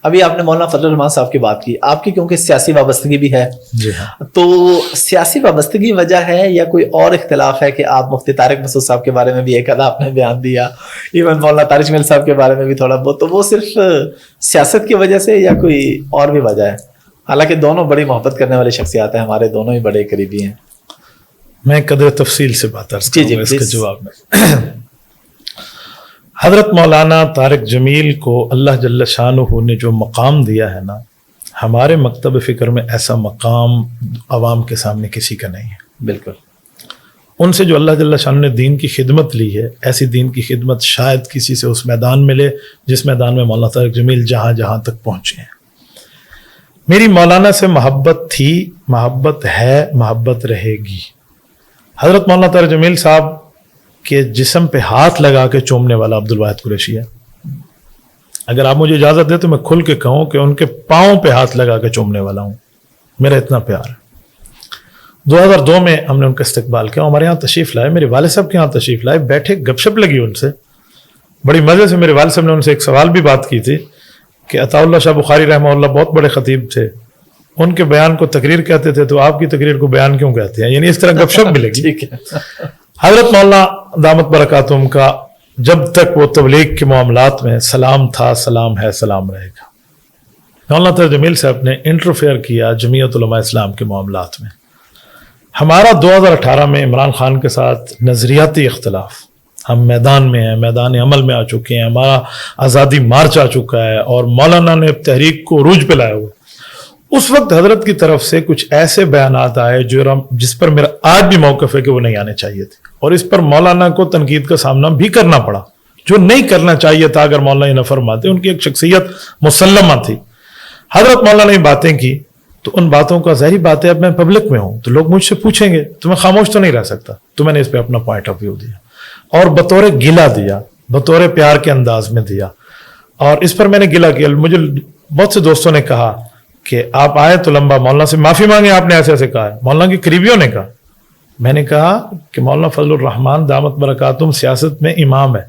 ابھی آپ نے مولانا فضل الرحمان صاحب کی بات کی، آپ کی کیونکہ سیاسی وابستگی بھی ہے، جی ہاں، تو سیاسی وابستگی وجہ ہے یا کوئی اور اختلاف ہے کہ آپ مفتی طارق مسعود صاحب کے بارے میں بھی ایک آدھا آپ نے بیان دیا، ایون مولانا طارق جمیل صاحب کے بارے میں بھی تھوڑا بہت، تو وہ صرف سیاست کی وجہ سے یا کوئی اور بھی وجہ ہے؟ حالانکہ دونوں بڑی محبت کرنے والی شخصیات ہیں، ہمارے دونوں ہی بڑے قریبی ہیں. میں قدر تفصیل سے بات عرض کروں گا اس کے جواب میں. حضرت مولانا طارق جمیل کو اللہ جل شانہ نے جو مقام دیا ہے نا، ہمارے مکتب فکر میں ایسا مقام عوام کے سامنے کسی کا نہیں ہے. بالکل. ان سے جو اللہ جل شانہ نے دین کی خدمت لی ہے، ایسی دین کی خدمت شاید کسی سے اس میدان میں لے جس میدان میں مولانا طارق جمیل جہاں جہاں تک پہنچے ہیں. میری مولانا سے محبت تھی، محبت ہے، محبت رہے گی. حضرت مولانا طارق جمیل صاحب کے جسم پہ ہاتھ لگا کے چومنے والا عبدالواحد قریشی ہے. اگر آپ مجھے اجازت دیں تو میں کھل کے کہوں کہ ان کے پاؤں پہ ہاتھ لگا کے چومنے والا ہوں. میرا اتنا پیار ہے. 2002 میں ہم نے ان کا استقبال کیا، ہمارے یہاں تشریف لائے، میرے والد صاحب کے یہاں تشریف لائے، بیٹھے گپ شپ لگی ان سے بڑی مزے سے. میرے والد صاحب نے ان سے ایک سوال بھی بات کی تھی کہ عطا اللہ شاہ بخاری رحمہ اللہ بہت بڑے خطیب تھے، ان کے بیان کو تقریر کہتے تھے، تو آپ کی تقریر کو بیان کیوں کہتے ہیں؟ یعنی اس طرح گپ شپ بھی لگی. حضرت مولانا دامت برکاتہم کا جب تک وہ تبلیغ کے معاملات میں سلام تھا، سلام ہے، سلام رہے گا. مولانا طارق جمیل صاحب نے انٹرفیئر کیا جمعیت علماء اسلام کے معاملات میں. ہمارا 2018 میں عمران خان کے ساتھ نظریاتی اختلاف، ہم میدان میں ہیں، میدان عمل میں آ چکے ہیں، ہمارا آزادی مارچ آ چکا ہے اور مولانا نے تحریک کو عروج پہ لائے ہوئے. اس وقت حضرت کی طرف سے کچھ ایسے بیانات آئے جس پر میرا آج بھی موقف ہے کہ وہ نہیں آنے چاہیے تھے، اور اس پر مولانا کو تنقید کا سامنا بھی کرنا پڑا، جو نہیں کرنا چاہیے تھا. اگر مولانا یہ نہ فرماتے، ان کی ایک شخصیت مسلمہ تھی. حضرت مولانا نے باتیں کی تو ان باتوں کا ظاہری بات ہے، اب میں پبلک میں ہوں تو لوگ مجھ سے پوچھیں گے تو میں خاموش تو نہیں رہ سکتا. تو میں نے اس پہ اپنا پوائنٹ آف ویو دیا اور بطور گلہ دیا، بطور پیار کے انداز میں دیا. اور اس پر میں نے گلہ کیا. مجھے بہت سے دوستوں نے کہا کہ آپ آئے تو لمبا مولانا سے معافی مانگے، آپ نے ایسے ایسے کہا ہے. مولانا کے قریبیوں نے کہا. میں نے کہا کہ مولانا فضل الرحمان دامت برکاتہم سیاست میں امام ہے،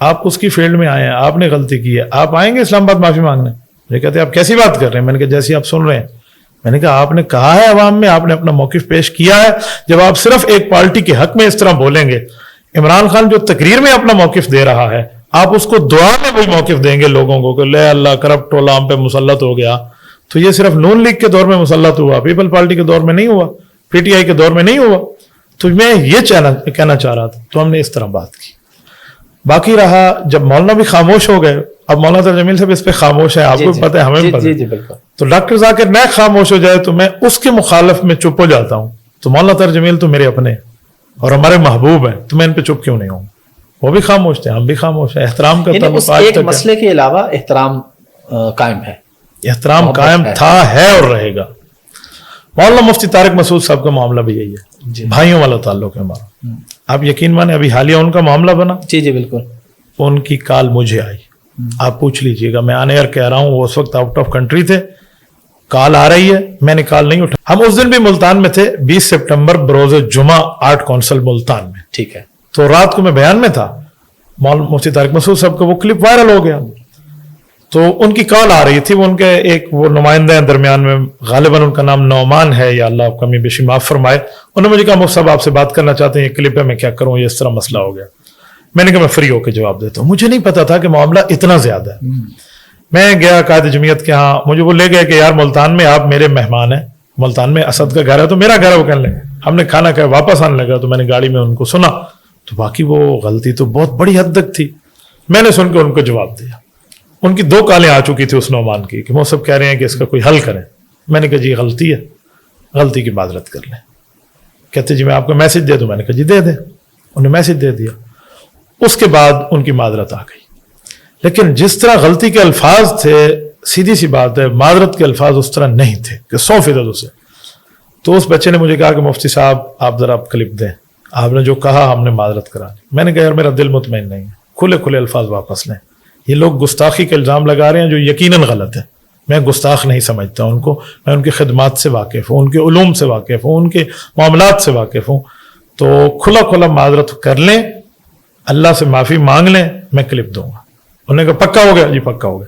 آپ اس کی فیلڈ میں آئے ہیں، آپ نے غلطی کی ہے، آپ آئیں گے اسلام آباد معافی مانگنے؟ یہ کہتے ہیں آپ کیسی بات کر رہے ہیں؟ میں نے کہا جیسی آپ سن رہے ہیں. میں نے کہا آپ نے کہا ہے عوام میں، آپ نے اپنا موقف پیش کیا ہے. جب آپ صرف ایک پارٹی کے حق میں اس طرح بولیں گے، عمران خان جو تقریر میں اپنا موقف دے رہا ہے، آپ اس کو دعا میں وہی موقف دیں گے لوگوں کو کہ لے اللہ کرپٹ ٹولہ ہم پہ مسلط ہو گیا. تو یہ صرف نون لیگ کے دور میں مسلط ہوا، پیپل پارٹی کے دور میں نہیں ہوا، پی ٹی آئی کے دور میں نہیں ہوا. تو میں یہ کہنا چاہ رہا تھا. تو ہم نے اس طرح بات کی. باقی رہا جب مولانا بھی خاموش ہو گئے، اب مولانا طارق جمیل صاحب اس پہ خاموش ہے، آپ کو پتہ ہے، ہمیں بھی پتہ ہے. تو ڈاکٹر ذاکر نائک خاموش ہو جائے تو میں اس کے مخالف میں چپ ہو جاتا ہوں. تو مولانا طارق جمیل تو میرے اپنے اور ہمارے محبوب ہیں، تو میں ان پہ چپ کیوں نہیں ہوں؟ وہ بھی خاموش تھے، ہم بھی خاموش ہیں. احترام کرتا ہوں. ایک مسئلے کے علاوہ احترام قائم ہے، احترام قائم تھا، ہے اور رہے گا. مولانا مفتی طارق مسعود صاحب کا معاملہ بھی یہی ہے، بھائیوں والا تعلق ہے ہمارا. آپ یقین مانیں ابھی حالیہ ان کا معاملہ بنا. جی بالکل. ان کی کال مجھے آئی، آپ پوچھ لیجئے گا، میں آن ایئر کہہ رہا ہوں، وہ اس وقت آؤٹ آف کنٹری تھے. کال آ رہی ہے، میں نے کال نہیں اٹھا. ہم اس دن بھی ملتان میں تھے، 20 سپٹمبر بروز جمعہ آرٹ کونسل ملتان میں. ٹھیک ہے. تو رات کو میں بیان میں تھا، مولانا مفتی طارق مسعود صاحب کا وہ کلپ وائرل ہو گیا. تو ان کی کال آ رہی تھی، وہ ان کے ایک وہ نمائندہ ہیں درمیان میں، غالباً ان کا نام نعمان ہے، یا اللہ آپ کمی بیشی معاف فرمائے. انہوں نے مجھے کہا مفتی صاحب آپ سے بات کرنا چاہتے ہیں، یہ کلپ ہے، میں کیا کروں، یہ اس طرح مسئلہ ہو گیا. میں نے کہا میں فری ہو کے جواب دیتا ہوں. مجھے نہیں پتا تھا کہ معاملہ اتنا زیادہ ہے. میں گیا قائد جمعیت کے ہاں، مجھے وہ لے گئے کہ یار ملتان میں آپ میرے مہمان ہیں، ملتان میں اسد کا گھر ہے تو میرا گھر ہے. وہ کہنے لگے، ہم نے کھانا کھایا، واپس آنے لگا تو میں نے گاڑی میں ان کو سنا. تو باقی وہ غلطی تو بہت بڑی حد تک تھی. میں نے سن کے ان کو جواب دیا. ان کی 2 کالیں آ چکی تھی اس نعمان کی کہ وہ سب کہہ رہے ہیں کہ اس کا کوئی حل کریں. میں نے کہا جی غلطی ہے، غلطی کی معذرت کر لیں. کہتے جی میں آپ کو میسج دے دوں. میں نے کہا جی دے دیں. انہیں میسج دے دیا. اس کے بعد ان کی معذرت آ گئی. لیکن جس طرح غلطی کے الفاظ تھے، سیدھی سی بات ہے، معذرت کے الفاظ اس طرح نہیں تھے کہ 100% اسے. تو اس بچے نے مجھے کہا کہ مفتی صاحب آپ ذرا کلپ دیں، آپ نے جو کہا ہم نے معذرت کرا لی. میں نے کہا یار میرا دل مطمئن نہیں ہے، کھلے کھلے الفاظ واپس لیں. یہ لوگ گستاخی کے الزام لگا رہے ہیں جو یقیناً غلط ہے. میں گستاخ نہیں سمجھتا ان کو، میں ان کی خدمات سے واقف ہوں، ان کے علوم سے واقف ہوں، ان کے معاملات سے واقف ہوں. تو کھلا کھلا معذرت کر لیں، اللہ سے معافی مانگ لیں، میں کلپ دوں گا. انہوں نے کہا پکا ہو گیا؟ جی پکا ہو گیا.